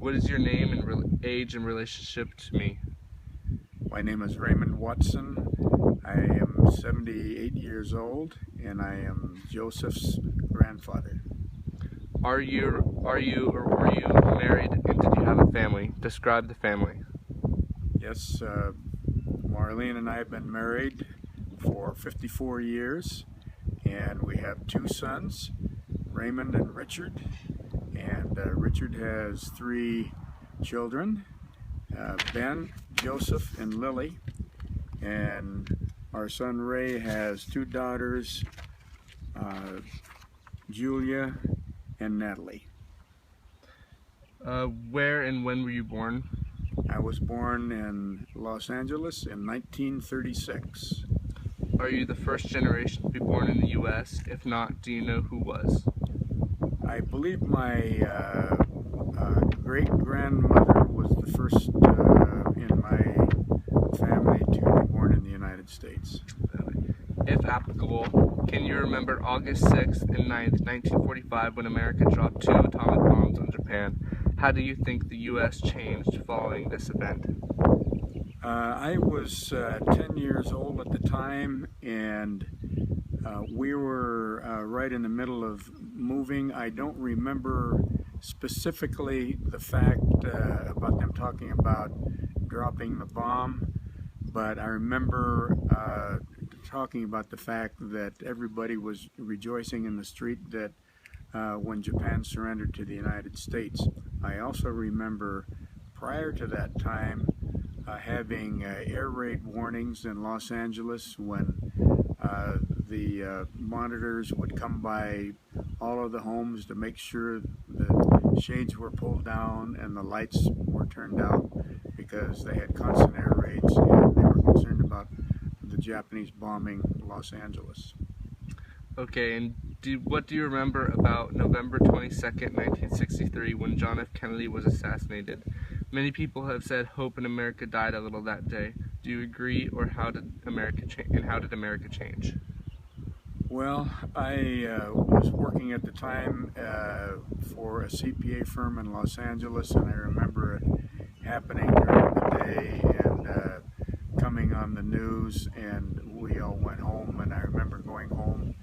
What is your name and age and relationship to me? My name is Raymond Watson. I am 78 years old, and I am Joseph's grandfather. Are you or were you married, and did you have a family? Describe the family. Yes, Marlene and I have been married for 54 years, and we have two sons, Raymond and Richard. And Richard has three children, Ben, Joseph, and Lily. And our son Ray has two daughters, Julia and Natalie. Where and when were you born? I was born in Los Angeles in 1936. Are you the first generation to be born in the U.S.? If not, do you know who was? I believe my great-grandmother was the first in my family to be born in the United States. If applicable, can you remember August 6th and 9th, 1945, when America dropped 2 atomic bombs on Japan? How do you think the U.S. changed following this event? I was 10 years old at the time, and we were right in the middle of moving. I don't remember specifically the fact about them talking about dropping the bomb, but I remember talking about the fact that everybody was rejoicing in the street that when Japan surrendered to the United States. I also remember prior to that time having air raid warnings in Los Angeles when the monitors would come by all of the homes to make sure the shades were pulled down and the lights were turned out because they had constant air raids and they were concerned about the Japanese bombing Los Angeles. Okay, and what do you remember about November 22nd, 1963, when John F. Kennedy was assassinated? Many people have said hope in America died a little that day. Do you agree, or how did America change? Well, I was working at the time for a CPA firm in Los Angeles, and I remember it happening during the day and coming on the news, and we all went home, and I remember going home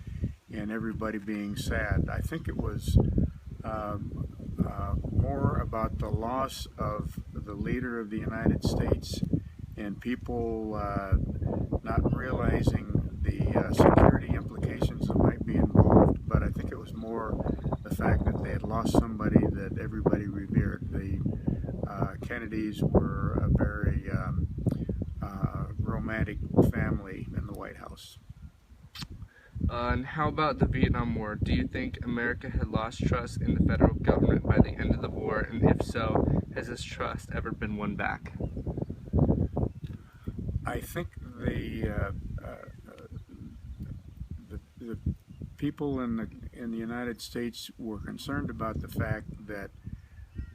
and everybody being sad. I think it was more about the loss of the leader of the United States and people not realizing the security implications that might be involved, but I think it was more the fact that they had lost somebody that everybody revered. The Kennedys were a very romantic family in the White House. And how about the Vietnam War? Do you think America had lost trust in the federal government by the end of the war, and if so, has this trust ever been won back? I think the people in the United States were concerned about the fact that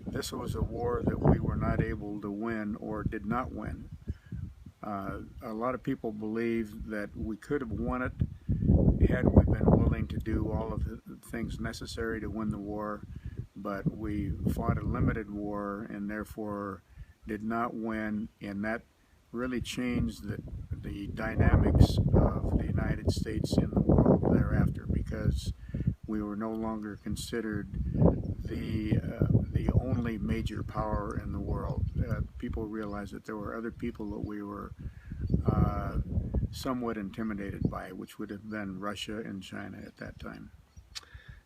this was a war that we were not able to win or did not win. A lot of people believe that we could have won it had we been willing to do all of the things necessary to win the war, but we fought a limited war and therefore did not win, and that really changed the dynamics of the United States in the world thereafter, because we were no longer considered the only major power in the world. People realized that there were other people that we were somewhat intimidated by, which would have been Russia and China at that time.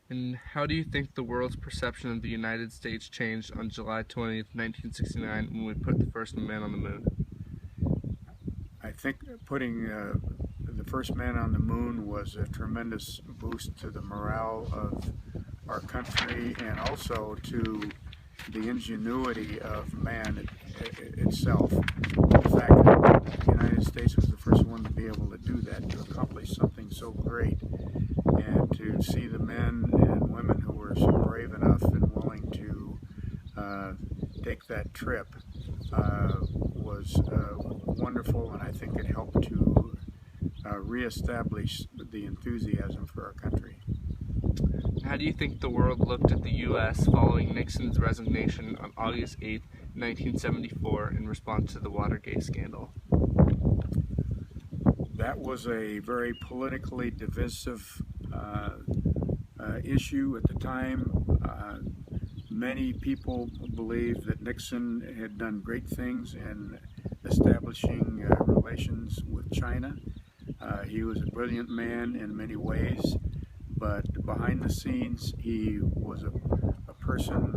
And how do you think the world's perception of the United States changed on July 20th, 1969, when we put the first man on the moon? I think putting the first man on the moon was a tremendous boost to the morale of our country and also to the ingenuity of man itself. The fact that the United States was the first one to be able to do that, to accomplish something so great, and to see the men and women who were so brave enough and willing to take that trip was wonderful, and I think it helped to reestablish the enthusiasm for our country. How do you think the world looked at the U.S. following Nixon's resignation on August 8, 1974, in response to the Watergate scandal? That was a very politically divisive issue at the time. Many people believed that Nixon had done great things in establishing relations with China. He was a brilliant man in many ways, but behind the scenes he was a person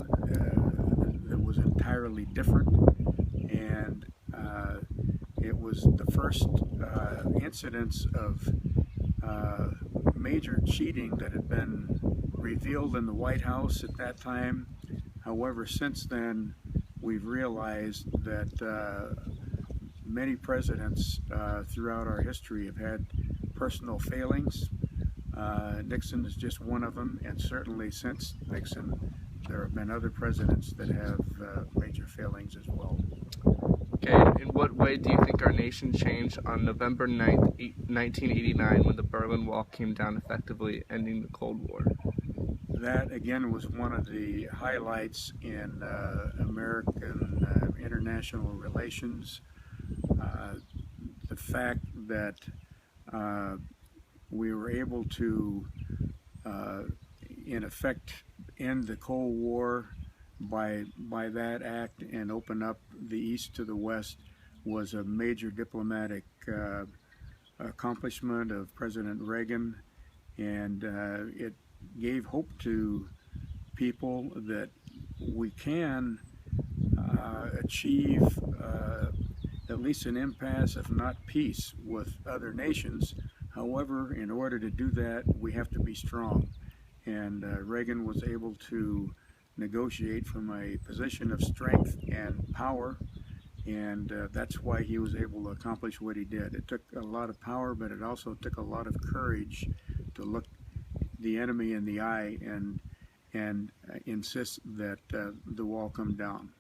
that was entirely different, and it was the first incidents of major cheating that had been revealed in the White House at that time. However, since then, we've realized that many presidents throughout our history have had personal failings. Nixon is just one of them, and certainly since Nixon, there have been other presidents that have major failings as well. Okay, in what way do you think our nation changed on November 9th, 1989, when the Berlin Wall came down, effectively ending the Cold War? That, again, was one of the highlights in American international relations. The fact that we were able to, in effect, end the Cold War by that act and open up the East to the West was a major diplomatic accomplishment of President Reagan, and it gave hope to people that we can achieve at least an impasse, if not peace, with other nations. However, in order to do that, we have to be strong, and Reagan was able to negotiate from a position of strength and power, and that's why he was able to accomplish what he did. It took a lot of power, but it also took a lot of courage to look the enemy in the eye and insist that the wall come down.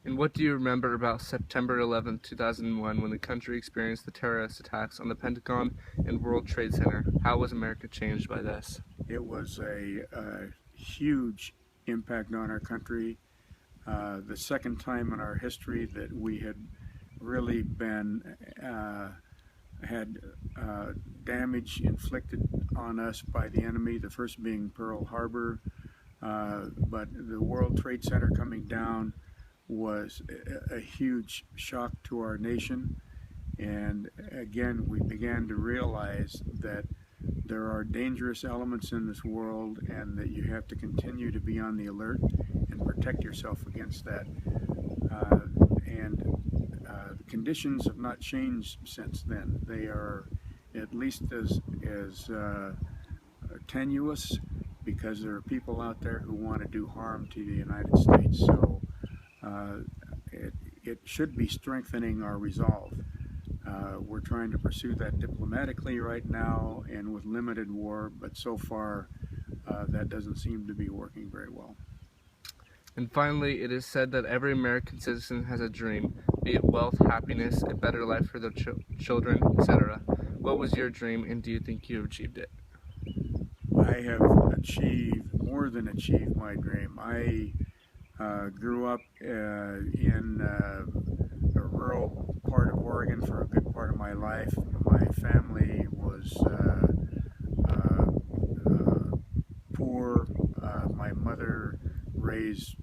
And what do you remember about September 11th, 2001, when the country experienced the terrorist attacks on the Pentagon and World Trade Center? How was America changed by this? It was a huge impact on our country. The second time in our history that we had really been had damage inflicted on us by the enemy, the first being Pearl Harbor, but the World Trade Center coming down was a huge shock to our nation. And again, we began to realize that there are dangerous elements in this world and that you have to continue to be on the alert and protect yourself against that. Conditions have not changed since then. They are at least as tenuous, because there are people out there who want to do harm to the United States. So it should be strengthening our resolve. We're trying to pursue that diplomatically right now and with limited war, but so far that doesn't seem to be working very well. And finally, it is said that every American citizen has a dream, be it wealth, happiness, a better life for their children, etc. What was your dream, and do you think you have achieved it? I have more than achieved my dream. I grew up in a rural part of Oregon for a good part of my life. My family was poor. My mother raised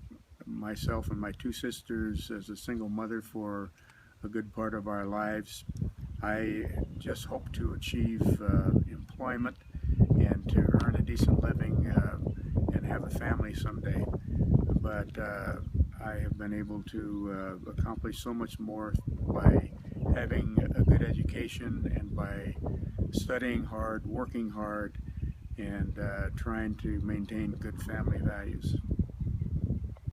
myself and my two sisters as a single mother for a good part of our lives. I just hope to achieve employment and to earn a decent living and have a family someday. But I have been able to accomplish so much more by having a good education and by studying hard, working hard, and trying to maintain good family values.